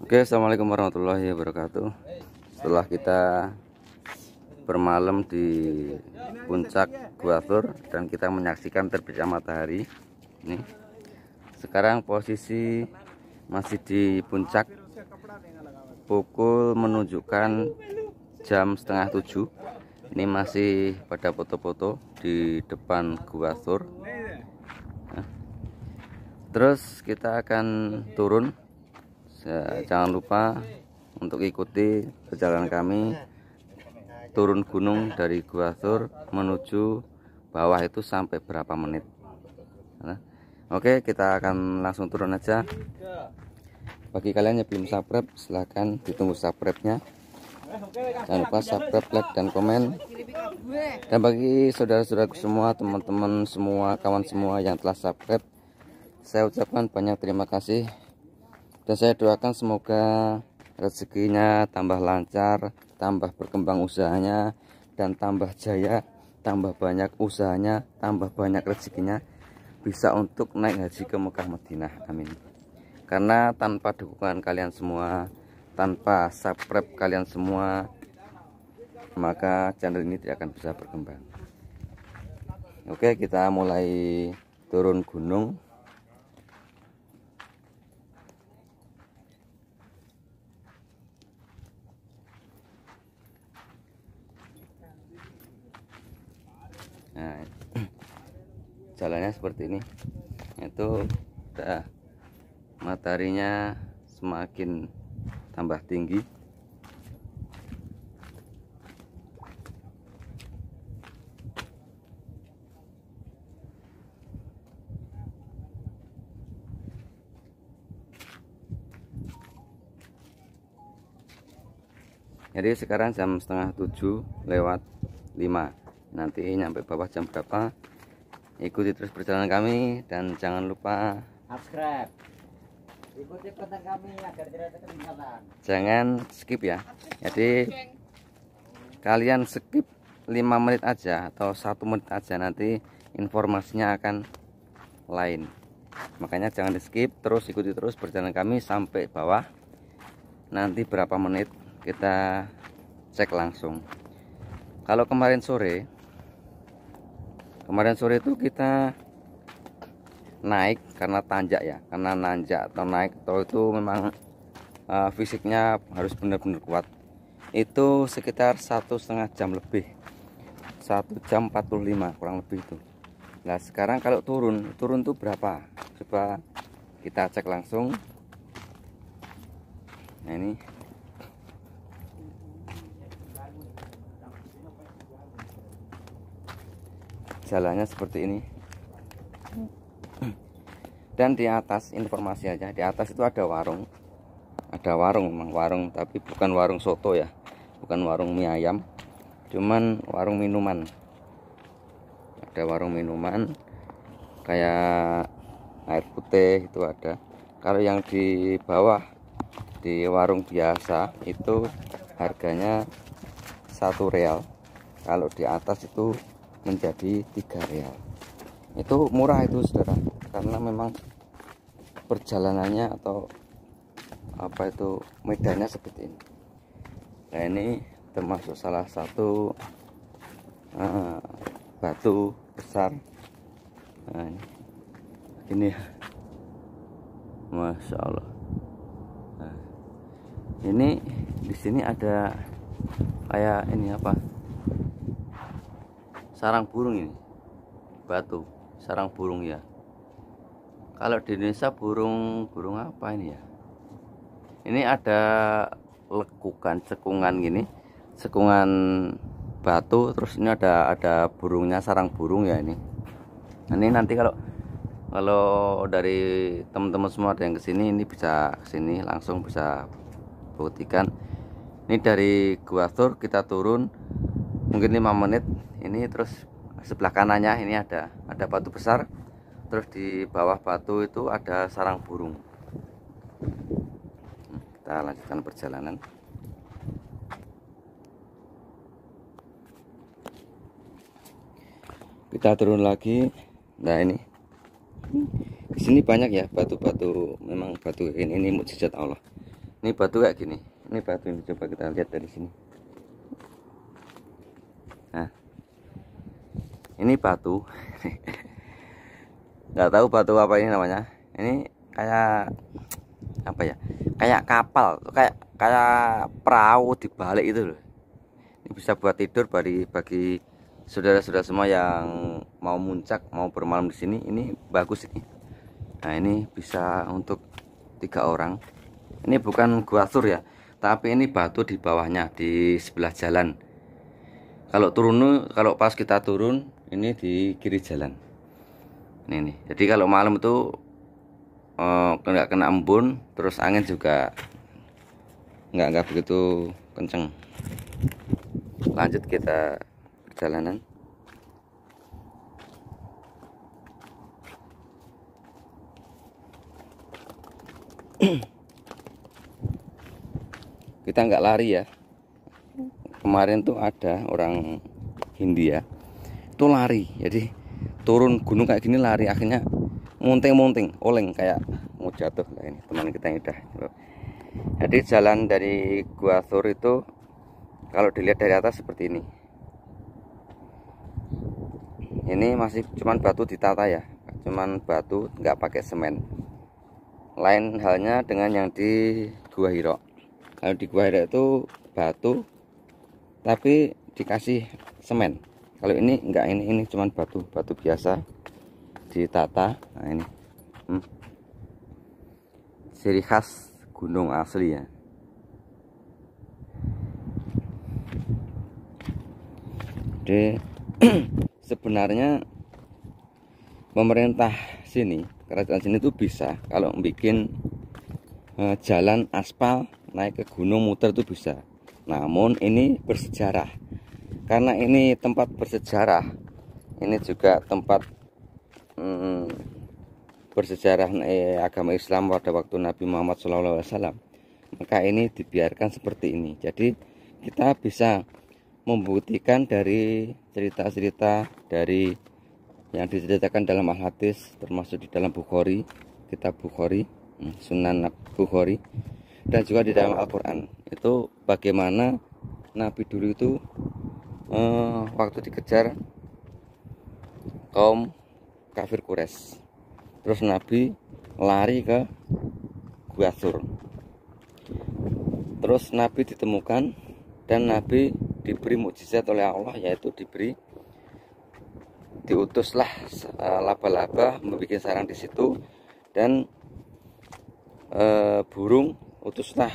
Oke, assalamualaikum warahmatullahi wabarakatuh. Setelah kita bermalam di puncak Gua Thur dan kita menyaksikan terbitnya matahari, ini sekarang posisi masih di puncak. Pukul menunjukkan jam setengah 7. Ini masih pada foto-foto di depan Gua Thur. Terus kita akan turun. Jangan lupa untuk ikuti perjalanan kami turun gunung dari Gua Thur menuju bawah itu sampai berapa menit. Oke, kita akan langsung turun aja. Bagi kalian yang belum subscribe, silahkan ditunggu subscribe-nya. Jangan lupa subscribe, like, dan komen. Dan bagi saudara-saudaraku semua, teman-teman semua, kawan semua yang telah subscribe, saya ucapkan banyak terima kasih. Dan saya doakan semoga rezekinya tambah lancar, tambah berkembang usahanya, dan tambah jaya, tambah banyak usahanya, tambah banyak rezekinya, bisa untuk naik haji ke Mekah Madinah. Amin. Karena tanpa dukungan kalian semua, tanpa subscribe kalian semua, maka channel ini tidak akan bisa berkembang. Oke, kita mulai turun gunung. Nah, jalannya seperti ini. Itu udah mataharinya semakin tambah tinggi. Jadi sekarang jam setengah 7:05. Nanti nyampe bawah jam berapa, ikuti terus perjalanan kami dan jangan lupa subscribe, ikuti konten kami agar tidak ketinggalan. Jangan skip ya. Jadi kalian skip 5 menit aja atau 1 menit aja, nanti informasinya akan lain. Makanya jangan di skip, terus ikuti terus perjalanan kami sampai bawah. Nanti berapa menit kita cek langsung. Kalau kemarin sore itu kita naik karena tanjak ya, karena nanjak atau naik atau itu memang fisiknya harus benar-benar kuat. Itu sekitar 1,5 jam lebih, 1 jam 45 kurang lebih itu. Nah sekarang kalau turun tuh berapa, coba kita cek langsung. Nah ini jalannya seperti ini. Dan di atas, informasi aja, di atas itu ada warung. Ada warung, memang warung, tapi bukan warung soto ya, bukan warung mie ayam, cuman warung minuman. Ada warung minuman kayak air putih itu ada. Kalau yang di bawah di warung biasa itu harganya 1 real. Kalau di atas itu menjadi 3 real. Itu murah itu saudara, karena memang perjalanannya atau apa itu medannya seperti ini. Nah ini termasuk salah satu batu besar. Nah, ini ya, Masya Allah. Nah, ini di sini ada kayak ini apa, sarang burung. Ini batu sarang burung ya. Kalau di Indonesia burung apa ini ya? Ini ada lekukan, cekungan gini, cekungan batu, terus ini ada burungnya, sarang burung ya ini. Nah, ini nanti kalau dari teman-teman semua ada yang kesini, ini bisa kesini langsung bisa buktikan. Ini dari Gua Thur kita turun mungkin 5 menit. Ini terus sebelah kanannya ini ada batu besar, terus di bawah batu itu ada sarang burung. Kita lanjutkan perjalanan. Kita turun lagi. Nah ini di sini banyak ya batu-batu, memang batu ini mukjizat Allah. Ini batu kayak gini. Ini batu ini coba kita lihat dari sini. Nah, ini batu. Nggak tahu batu apa ini namanya. Ini kayak apa ya? Kayak kapal, kayak perahu dibalik itu loh. Ini bisa buat tidur bagi saudara-saudara semua yang mau muncak, mau bermalam di sini. Ini bagus ini. Nah, ini bisa untuk 3 orang. Ini bukan gua sur ya, tapi ini batu di bawahnya di sebelah jalan. Kalau pas kita turun, ini di kiri jalan. Ini nih. Jadi kalau malam itu nggak kena embun, terus angin juga nggak begitu kenceng. Lanjut kita perjalanan. Kita nggak lari ya. Kemarin tuh ada orang Hindia itu lari, jadi turun gunung kayak gini lari, akhirnya munting-munting oleng kayak mau jatuh. Nah, ini teman kita yang udah. Jadi jalan dari Gua Sur itu kalau dilihat dari atas seperti ini. Ini masih cuman batu ditata ya, cuman batu, nggak pakai semen. Lain halnya dengan yang di Gua Hiro. Kalau di Gua Hiro itu batu tapi dikasih semen. Kalau ini enggak, ini cuman batu biasa ditata. Nah, ini ciri khas gunung asli ya. Jadi sebenarnya pemerintah sini, kerajaan sini tuh bisa kalau bikin jalan aspal naik ke gunung muter tuh bisa. Namun ini bersejarah, karena ini tempat bersejarah, ini juga tempat bersejarah agama Islam pada waktu Nabi Muhammad SAW. Maka ini dibiarkan seperti ini. Jadi kita bisa membuktikan dari cerita-cerita dari yang diceritakan dalam al-hadis, termasuk di dalam Bukhari, kitab Bukhari, Sunan Bukhari, dan juga di dalam Al-Quran. Itu bagaimana Nabi dulu itu waktu dikejar kaum kafir Quraisy, terus Nabi lari ke Gua Sur, terus Nabi ditemukan dan Nabi diberi mukjizat oleh Allah, yaitu diutuslah laba-laba membuat sarang di situ, dan burung, utuslah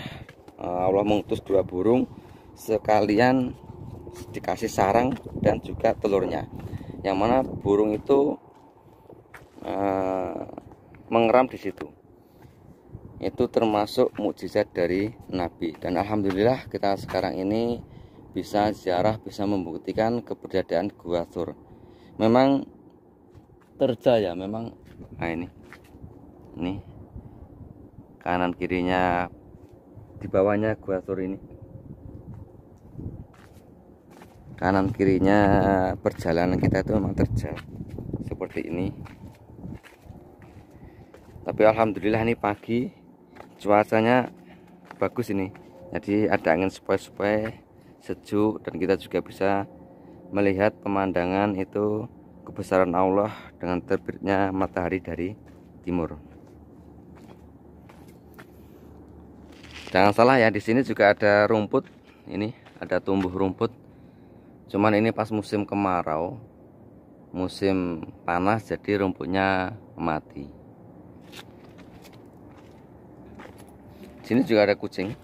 Allah mengutus 2 burung sekalian dikasih sarang dan juga telurnya, yang mana burung itu mengeram di situ. Itu termasuk mukjizat dari Nabi, dan alhamdulillah kita sekarang ini bisa ziarah, bisa membuktikan keberadaan Gua Sur. Memang terjal ya, memang. Nah, ini kanan kirinya, di bawahnya Gua Sur ini, kanan kirinya perjalanan kita itu memang terjal seperti ini. Tapi alhamdulillah ini pagi cuacanya bagus ini, jadi ada angin sepoi-sepoi, sejuk, dan kita juga bisa melihat pemandangan itu, kebesaran Allah dengan terbitnya matahari dari timur. Jangan salah ya, di sini juga ada rumput. Ini ada tumbuh rumput. Cuman ini pas musim kemarau, musim panas, jadi rumputnya mati. Sini juga ada kucing.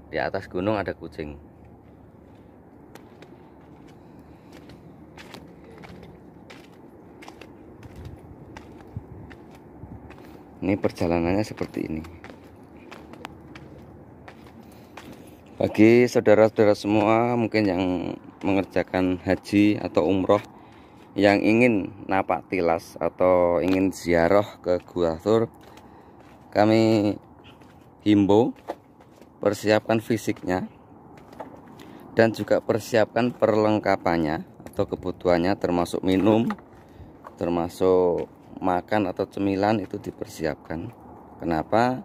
Di atas gunung ada kucing. Ini perjalanannya seperti ini. Bagi saudara-saudara semua mungkin yang mengerjakan haji atau umroh, yang ingin napak tilas atau ingin ziarah ke Gua Sur, kami himbau persiapkan fisiknya dan juga persiapkan perlengkapannya atau kebutuhannya, termasuk minum, termasuk makan atau cemilan, itu dipersiapkan, Kenapa?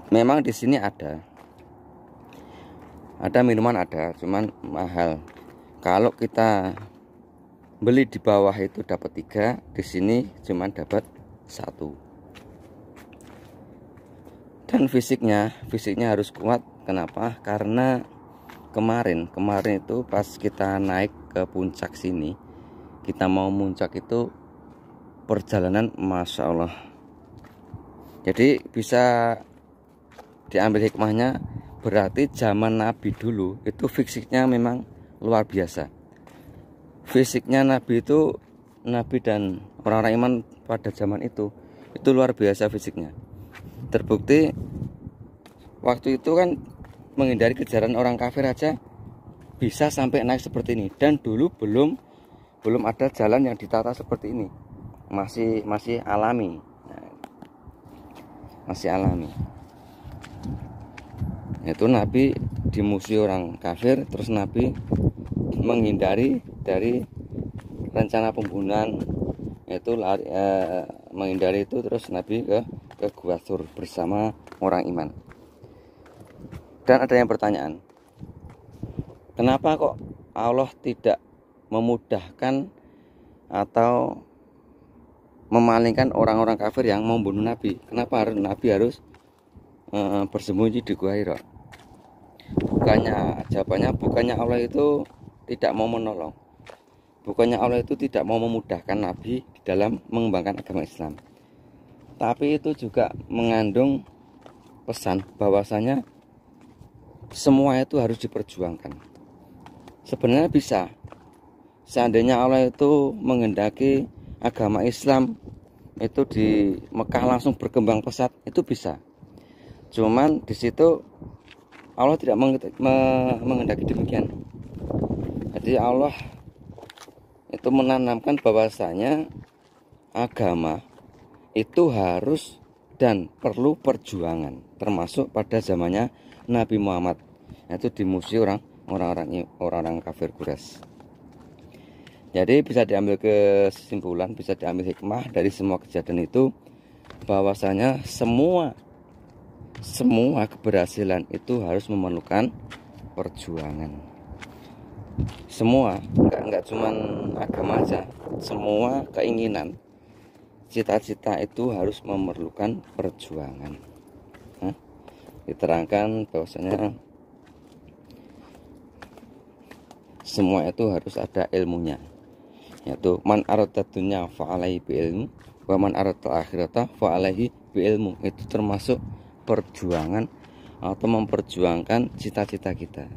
Memang di sini ada minuman, ada, cuman mahal. Kalau kita beli di bawah itu dapat 3, di sini cuman dapat 1. Dan fisiknya harus kuat. Kenapa? Karena kemarin itu pas kita naik ke puncak sini, kita mau muncak itu perjalanan Masya Allah. Jadi bisa diambil hikmahnya, berarti zaman Nabi dulu itu fisiknya memang luar biasa. Fisiknya Nabi itu, Nabi dan orang-orang iman pada zaman itu luar biasa fisiknya. Terbukti waktu itu kan menghindari kejaran orang kafir aja bisa sampai naik seperti ini. Dan dulu belum ada jalan yang ditata seperti ini. Masih alami. Masih alami. Itu Nabi dimusuhi orang kafir, terus Nabi menghindari dari rencana pembunuhan, itu menghindari itu, terus Nabi ke Gua Thur bersama orang iman. Dan ada yang pertanyaan, kenapa kok Allah tidak memudahkan atau memalingkan orang-orang kafir yang membunuh Nabi? Kenapa Nabi harus bersembunyi di Gua Hira? Bukannya Allah itu tidak mau menolong, bukannya Allah itu tidak mau memudahkan Nabi di dalam mengembangkan agama Islam, tapi itu juga mengandung pesan bahwasanya semua itu harus diperjuangkan. Sebenarnya bisa, seandainya Allah itu menghendaki agama Islam itu di Mekah langsung berkembang pesat, itu bisa. Cuman di situ Allah tidak menghendaki demikian. Jadi Allah itu menanamkan bahwasanya agama itu harus dan perlu perjuangan, termasuk pada zamannya Nabi Muhammad, itu dimusuhi orang-orang kafir Quraisy. Jadi bisa diambil kesimpulan, bisa diambil hikmah dari semua kejadian itu, bahwasanya semua keberhasilan itu harus memerlukan perjuangan. Semua, enggak cuman agama aja, semua keinginan, cita-cita itu harus memerlukan perjuangan. Diterangkan bahwasanya semua itu harus ada ilmunya, yaitu man arada dunya fa'alaihi bi'ilmu wa man arada akhirata fa'alaihi bi'ilmu. Itu termasuk perjuangan atau memperjuangkan cita-cita kita.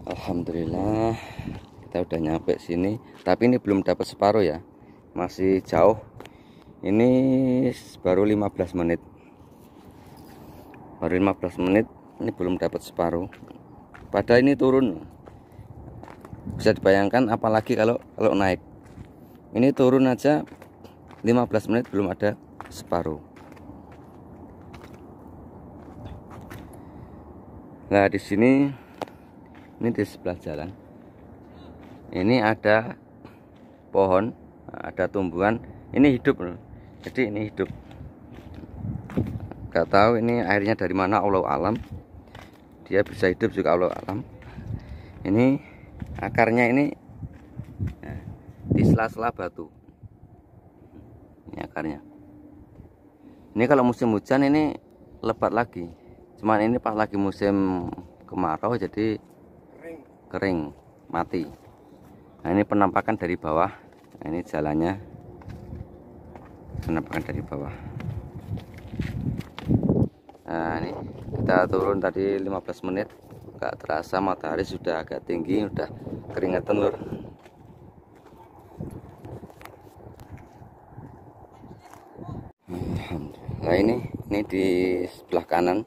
Alhamdulillah kita udah nyampe sini, tapi ini belum dapat separuh ya, masih jauh. Ini baru 15 menit, ini belum dapat separuh. Padahal ini turun, bisa dibayangkan apalagi kalau naik. Ini turun aja 15 menit belum ada separuh. Nah di sini, ini di sebelah jalan ini ada pohon, ada tumbuhan, ini hidup loh. Jadi ini hidup, gak tahu ini airnya dari mana, Allahu alam. Dia bisa hidup juga, Allahu alam. Ini akarnya ini di sela-sela batu. Ini akarnya. Ini kalau musim hujan ini lebat lagi. Cuman ini pas lagi musim kemarau jadi kering, mati. Nah ini penampakan dari bawah. Nah, ini jalannya, penampakan dari bawah. Nah ini kita turun tadi 15 menit, gak terasa matahari sudah agak tinggi, udah keringetan lur. Nah ini di sebelah kanan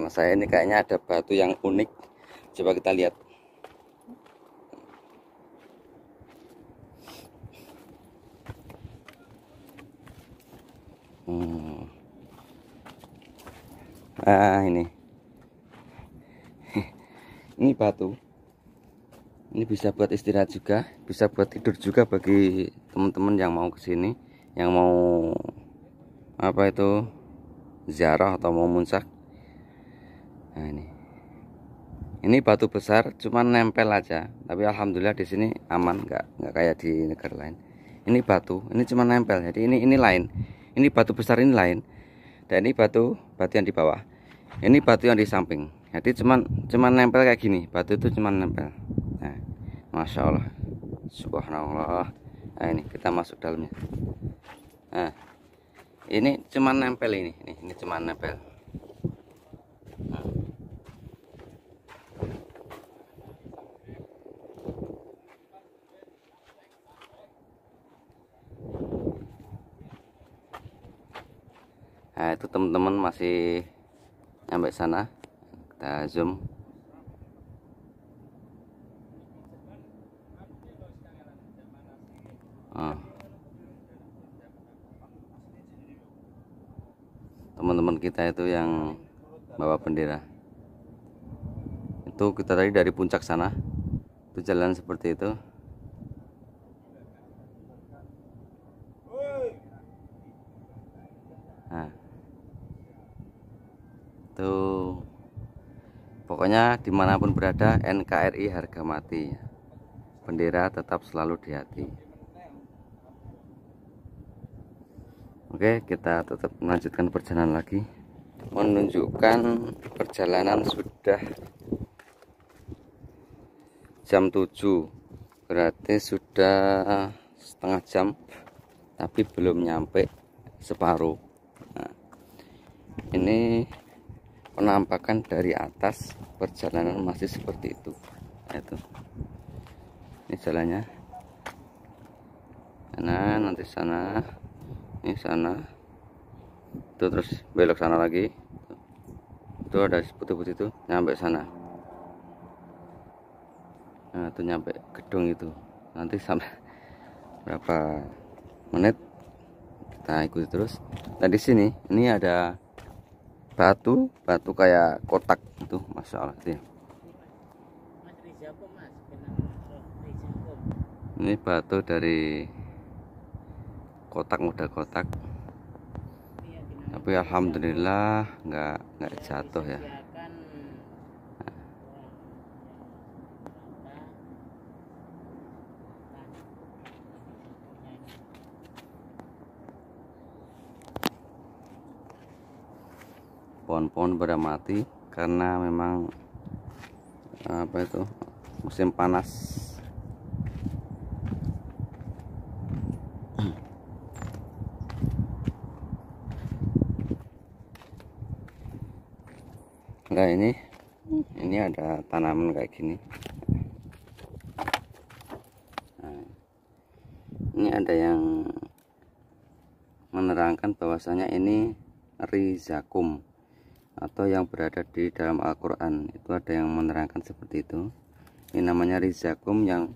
saya ini kayaknya ada batu yang unik. Coba kita lihat. Nah ini ini batu Ini bisa buat istirahat juga, bisa buat tidur juga bagi teman-teman yang mau kesini, yang mau apa itu ziarah atau mau muncak. Nah ini batu besar, cuman nempel aja. Tapi alhamdulillah di sini aman, nggak kayak di negara lain. Ini batu, ini cuma nempel. Jadi ini lain. Ini batu besar ini lain. Dan ini batu yang di bawah. Ini batu yang di samping. Jadi cuman nempel kayak gini. Batu itu cuman nempel. Nah, masya Allah, subhanallah. Nah ini kita masuk dalamnya. Nah ini cuman nempel ini cuman nempel. Nah itu teman-teman masih nyampe sana, kita zoom. Teman-teman kita itu yang bawa bendera itu, kita tadi dari puncak sana itu jalan seperti itu. Nah itu pokoknya dimanapun berada, NKRI harga mati, bendera tetap selalu di hati. Oke, kita tetap melanjutkan perjalanan lagi, menunjukkan perjalanan sudah jam 7, berarti sudah setengah jam, tapi belum nyampe separuh. Nah, ini penampakan dari atas, perjalanan masih seperti itu. Nah, itu ini jalannya. Nah nanti sana, ini sana, itu terus belok sana lagi, itu ada putih-putih itu nyampe sana. Nah itu nyampe gedung itu, nanti sampai berapa menit kita ikuti terus. Nah di sini ini ada batu kayak kotak itu, masya Allah itu. Ini batu dari kotak, model kotak, tapi alhamdulillah nggak jatuh ya. Pohon-pohon pada mati karena memang apa itu musim panas. Nah ini ada tanaman kayak gini. Nah, ini ada yang menerangkan bahwasanya ini rizakum, atau yang berada di dalam Al-Quran. Itu ada yang menerangkan seperti itu. Ini namanya rizakum, yang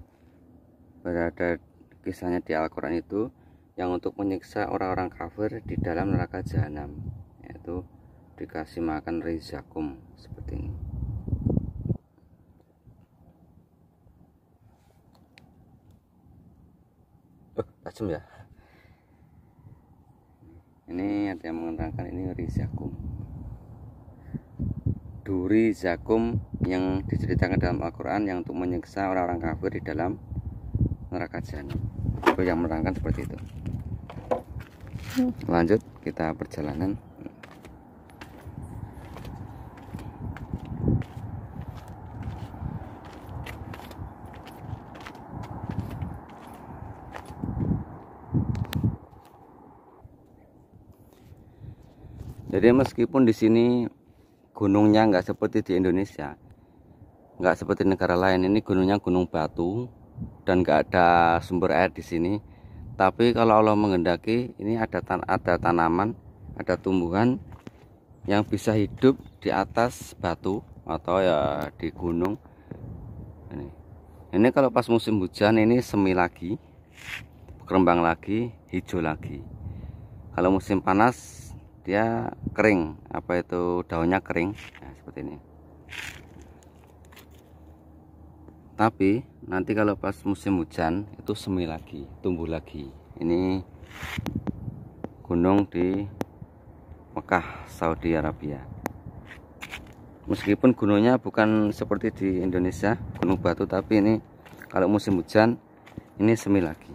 berada kisahnya di Al-Quran itu, yang untuk menyiksa orang-orang kafir di dalam neraka jahanam, yaitu dikasih makan rizakum seperti ini. Tajam ya. Ini ada yang menerangkan ini rizakum, duri zakum, yang diceritakan dalam Al-Quran, yang untuk menyiksa orang-orang kafir di dalam neraka jahanam. Itu yang menerangkan seperti itu. Lanjut kita perjalanan. Jadi meskipun di sini gunungnya nggak seperti di Indonesia, nggak seperti negara lain, ini gunungnya gunung batu dan nggak ada sumber air di sini. Tapi kalau Allah menghendaki, ini ada tanaman, ada tumbuhan yang bisa hidup di atas batu atau ya di gunung. Ini kalau pas musim hujan ini semi lagi, berkembang lagi, hijau lagi. Kalau musim panas dia kering, apa itu daunnya kering. Nah, seperti ini. Tapi nanti kalau pas musim hujan itu semi lagi, tumbuh lagi. Ini gunung di Mekah, Saudi Arabia. Meskipun gunungnya bukan seperti di Indonesia, gunung batu, tapi ini kalau musim hujan ini semi lagi.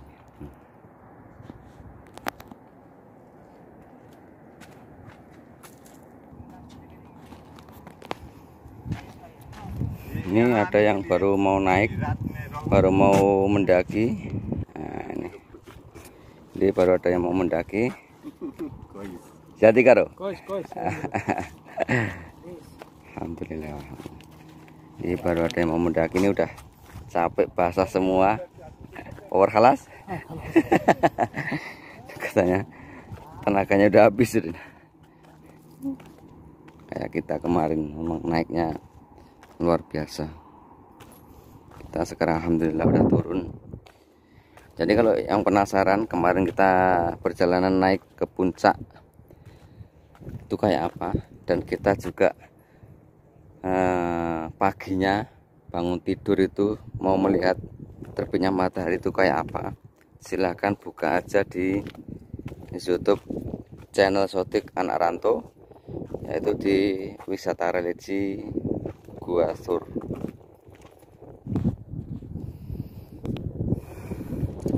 Ini ada yang baru mau naik, baru mau mendaki. Nah, ini baru ada yang mau mendaki. Jadi karo. Alhamdulillah. Ini baru ada yang mau mendaki. Ini udah capek basah semua. Over halas. Katanya tenaganya udah habis. Kayak kita kemarin memang naiknya luar biasa. Kita sekarang alhamdulillah udah turun. Jadi kalau yang penasaran, kemarin kita perjalanan naik ke puncak itu kayak apa, dan kita juga paginya bangun tidur itu mau melihat terbitnya matahari itu kayak apa, silahkan buka aja di YouTube channel Sotik Anak Ranto, yaitu di wisata religi Gua Sur.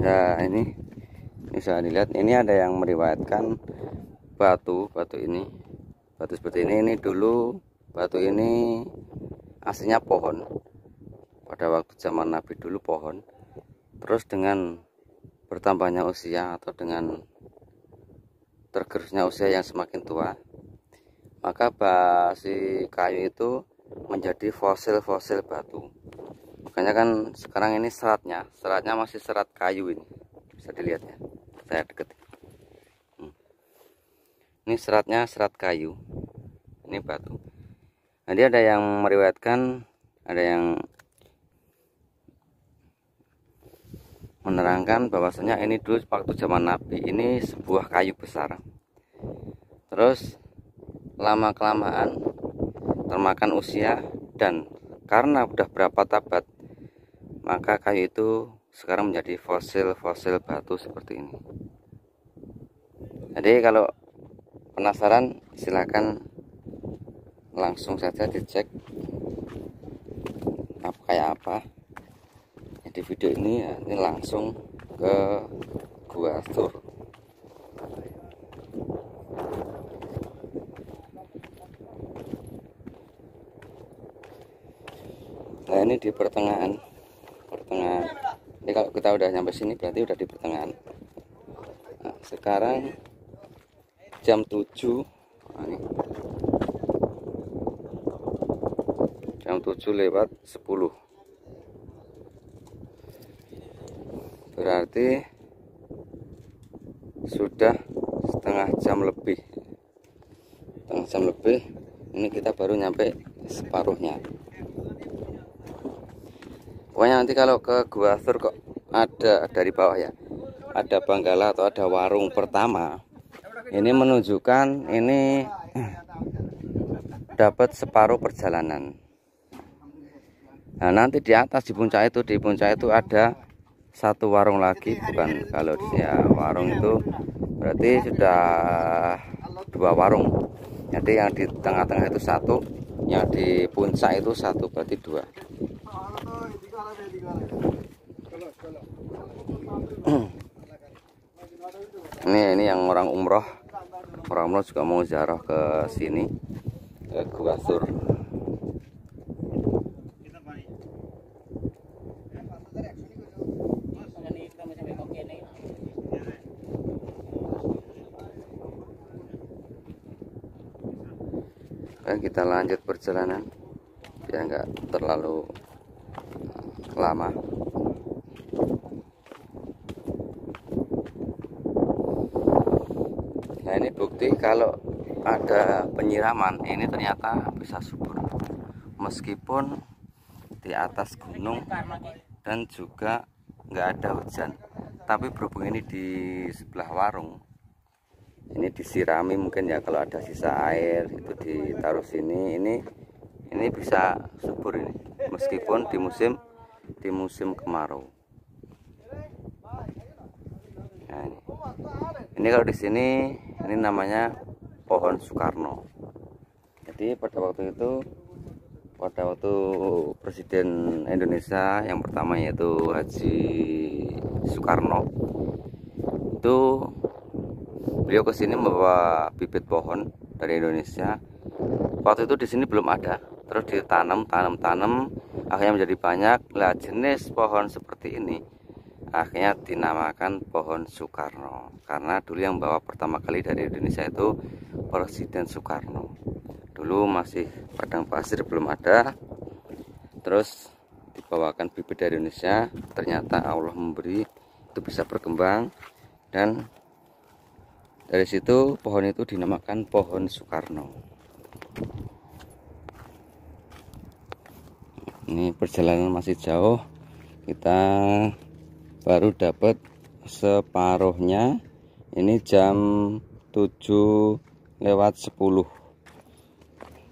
Nah, ini bisa dilihat, ini ada yang meriwayatkan batu seperti ini dulu batu ini aslinya pohon. Pada waktu zaman Nabi dulu pohon. Terus dengan bertambahnya usia atau dengan tergerusnya usia yang semakin tua, maka si kayu itu menjadi fosil-fosil batu. Makanya kan sekarang ini seratnya masih serat kayu, ini bisa dilihat ya, saya deket. Ini seratnya serat kayu, ini batu. Nanti ada yang meriwayatkan, ada yang menerangkan bahwasanya ini dulu waktu zaman Nabi ini sebuah kayu besar. Terus lama kelamaan termakan usia, dan karena udah berapa tabat, maka kayu itu sekarang menjadi fosil-fosil batu seperti ini. Jadi kalau penasaran silahkan langsung saja dicek kayak apa. Di video ini langsung ke Gua Sur. Nah, ini di pertengahan. Jadi kalau kita udah nyampe sini berarti udah di pertengahan. Nah, sekarang jam 7. Nah, ini. Jam 7:10. Berarti sudah setengah jam lebih. Ini kita baru nyampe separuhnya. Pokoknya nanti kalau ke Gua Sur kok ada dari bawah ya, ada Banggala atau ada warung pertama, ini menunjukkan ini dapat separuh perjalanan. Nah, nanti di atas di puncak itu ada satu warung lagi, bukan, kalau ya warung itu berarti sudah 2 warung. Jadi yang di tengah-tengah itu 1, yang di puncak itu 1, berarti 2. Ini yang orang umroh juga mau ziarah ke sini, ke Gua Sur. Kan kita lanjut perjalanan biar nggak terlalu lama. Nah, ini bukti kalau ada penyiraman ini ternyata bisa subur, meskipun di atas gunung dan juga nggak ada hujan, tapi berhubung ini di sebelah warung, ini disirami mungkin ya, kalau ada sisa air itu ditaruh sini, ini bisa subur ini, meskipun di musim di musim kemarau. Nah, ini kalau di sini ini namanya pohon Soekarno. Jadi pada waktu Presiden Indonesia yang pertama yaitu Haji Soekarno, itu beliau ke sini membawa bibit pohon dari Indonesia. Waktu itu di sini belum ada, terus ditanam, akhirnya menjadi banyak. Lah jenis pohon seperti ini akhirnya dinamakan pohon Soekarno, karena dulu yang bawa pertama kali dari Indonesia itu Presiden Soekarno. Dulu masih padang pasir, belum ada, terus dibawakan bibit dari Indonesia. Ternyata Allah memberi itu bisa berkembang, dan dari situ pohon itu dinamakan pohon Soekarno. Ini perjalanan masih jauh, kita baru dapat separuhnya. Ini jam 7 lewat 10,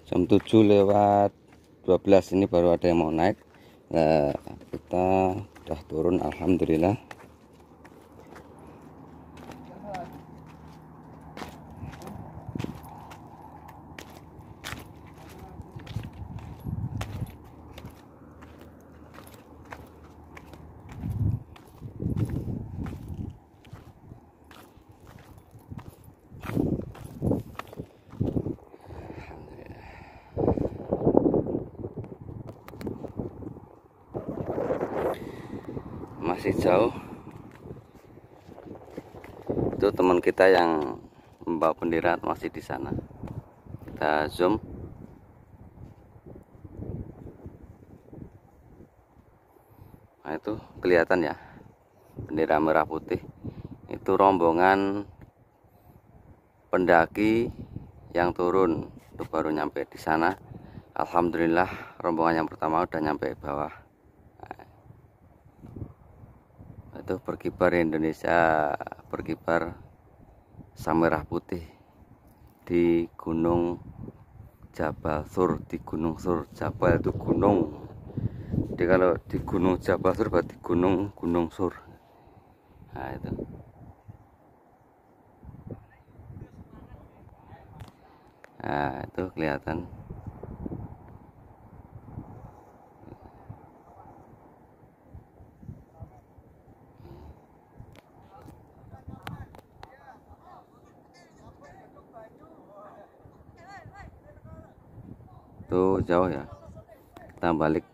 jam 7 lewat 12 ini baru ada yang mau naik. Nah, kita udah turun, alhamdulillah. Masih jauh. Itu teman kita yang membawa bendera masih di sana. Kita zoom. Nah, itu kelihatan ya, bendera merah putih. Itu rombongan pendaki yang turun, itu baru nyampe di sana. Alhamdulillah rombongan yang pertama udah nyampe bawah. Itu berkibar Indonesia, berkibar sang merah putih di Gunung Jabal Sur. Di Gunung Sur, Jabal itu gunung, jadi kalau di Gunung Jabal Sur berarti gunung Sur. Nah itu kelihatan. Tuh jauh ya, kita balik.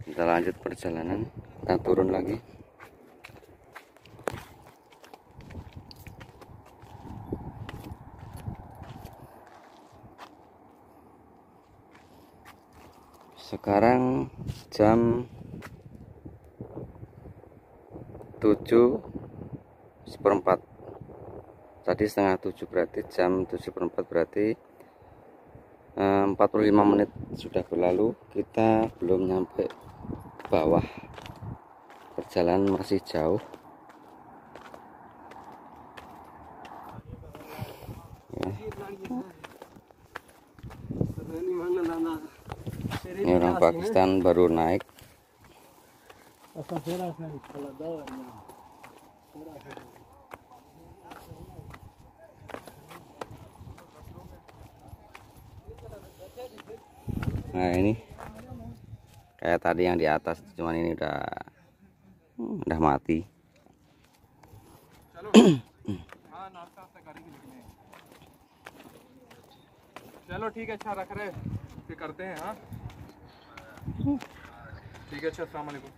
Kita lanjut perjalanan, kita turun lagi. Sekarang jam 7:04. Tadi setengah 7, berarti jam 7:04, berarti 45 menit sudah berlalu. Kita belum nyampe bawah, perjalanan masih jauh ya. Ini orang Pakistan baru naik. Nah ini kayak tadi yang di atas, cuman ini udah mati. चलो ठीक है, अच्छा रख रहे फिर करते हैं। हाँ ठीक है, अच्छा, अस्सलाम वालेकुम।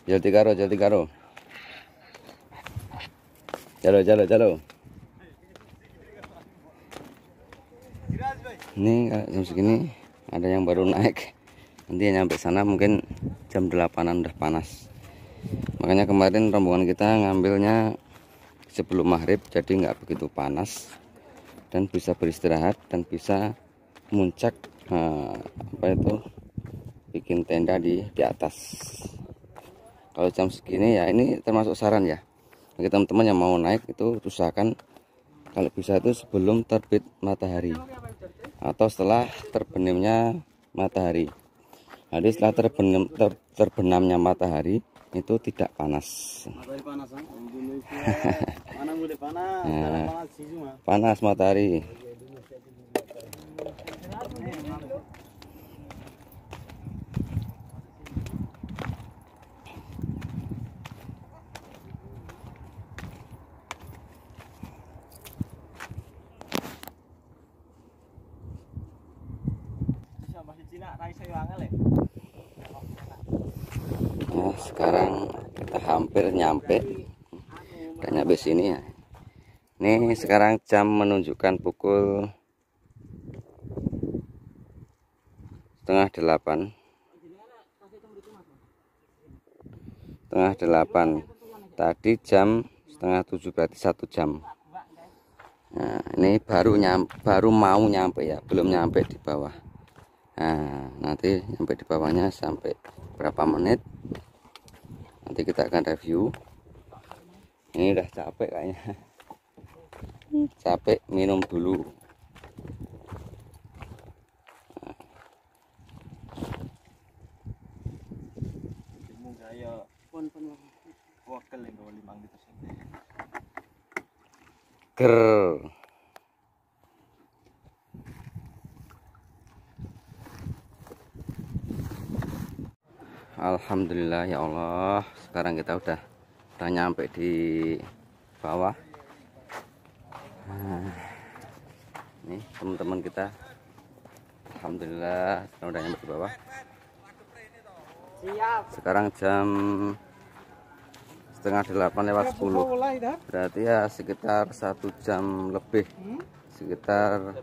जल्दी करो चलो। Ini jam segini ada yang baru naik, nanti nyampe sana mungkin jam 8-an udah panas. Makanya kemarin rombongan kita ngambilnya sebelum maghrib, jadi nggak begitu panas dan bisa beristirahat dan bisa muncak bikin tenda di atas. Kalau jam segini ya, ini termasuk saran ya, Bagi teman-teman yang mau naik itu usahakan kalau bisa itu sebelum terbit matahari atau setelah terbenamnya matahari. Jadi setelah terbenamnya matahari itu tidak panas. Nah, panas matahari. Nah, sekarang kita hampir nyampe, udah nyampe sini ya. Ini sekarang jam menunjukkan pukul 7:30. 7:30. Tadi jam 6:30, berarti 1 jam. Nah, ini baru mau nyampe ya, belum nyampe di bawah. Nah, nanti sampai di bawahnya sampai berapa menit nanti kita akan review. Ini udah capek kayaknya, capek, minum dulu. Ger. Alhamdulillah ya Allah, sekarang kita udah nyampe di bawah. Nah, ini teman-teman kita, alhamdulillah sekarang udah nyampe di bawah. Sekarang jam 7:30 berarti ya sekitar 1 jam lebih, sekitar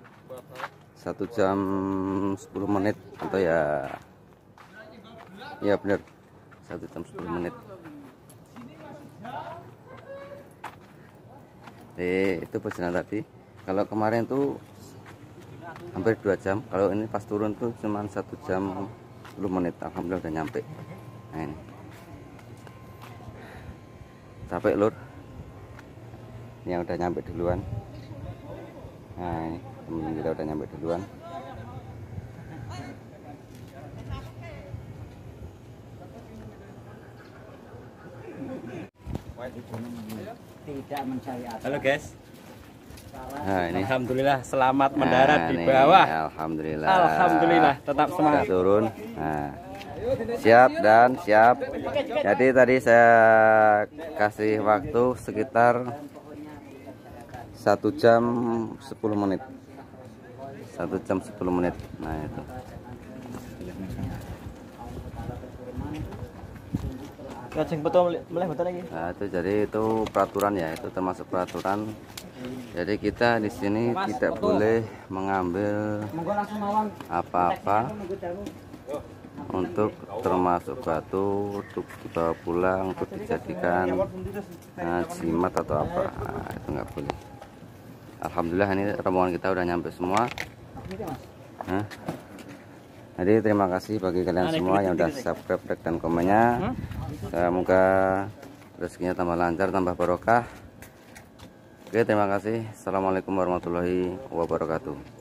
1 jam 10 menit atau ya benar 1 jam 10 menit. Itu perjalanan tadi. Kalau kemarin tuh hampir 2 jam, kalau ini pas turun tuh cuma 1 jam 10 menit. Alhamdulillah udah nyampe. Nah, ini capek lur, ini yang udah nyampe duluan. Nah, ini temen kita udah nyampe duluan. Tidak mensyariat. Halo guys. Nah, ini Alhamdulillah selamat mendarat di nih, bawah. Alhamdulillah. Alhamdulillah tetap Sudah semangat. turun. Nah, siap dan siap. Jadi tadi saya kasih waktu sekitar 1 jam 10 menit. 1 jam 10 menit. Nah, itu. Nah, itu jadi itu peraturan ya, itu termasuk peraturan. Jadi kita di sini tidak boleh mengambil apa-apa untuk termasuk batu untuk dibawa pulang untuk dijadikan jimat atau apa. Nah, itu nggak boleh. Alhamdulillah ini rombongan kita udah nyampe semua. Nah, jadi terima kasih bagi kalian semua yang udah subscribe, like, dan komennya. Semoga rezekinya tambah lancar, tambah barokah. Oke, terima kasih. Assalamualaikum warahmatullahi wabarakatuh.